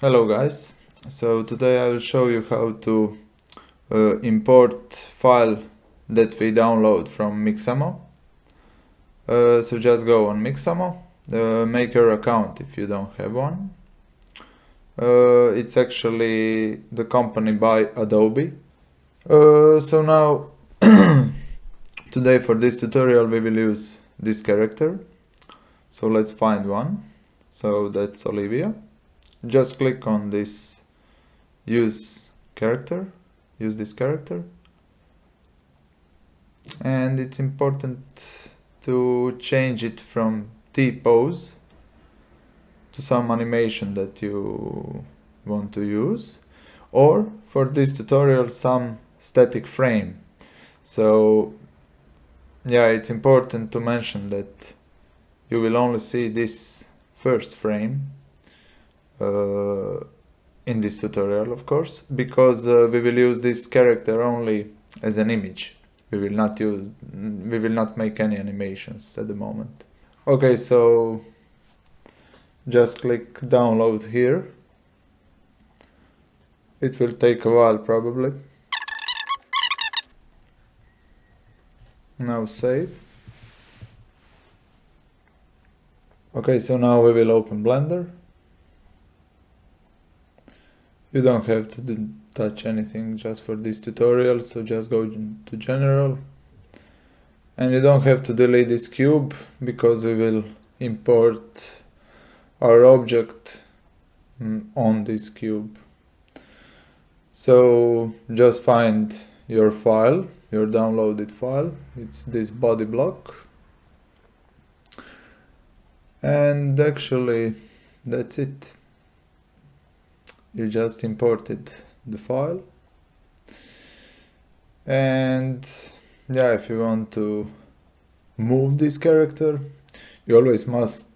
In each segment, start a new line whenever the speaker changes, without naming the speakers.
Hello guys, so today I will show you how to import file that we download from Mixamo. So just go on Mixamo, make your account if you don't have one. It's actually the company by Adobe. So now today for this tutorial we will use this character. So let's find one. So that's Olivia. Just click on this use this character, and it's important to change it from T-pose to some animation that you want to use, or for this tutorial some static frame. So yeah, it's important to mention that you will only see this first frame in this tutorial, of course, because we will use this character only as an image. We will not make any animations at the moment. Okay, so just click download here. It will take a while probably. Now save. Okay, so now we will open Blender. You don't have to touch anything just for this tutorial, so just go to general. And you don't have to delete this cube because we will import our object on this cube. So just find your file, your downloaded file. It's this body block. And actually that's it. You just imported the file, and yeah, if you want to move this character, you always must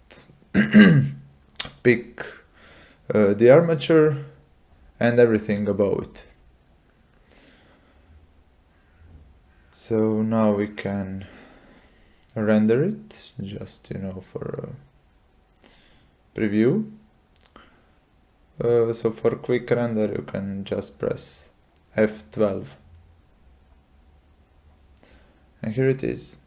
pick the armature and everything above it. So now we can render it, just for a preview. So for quick render you can just press F12, and here it is.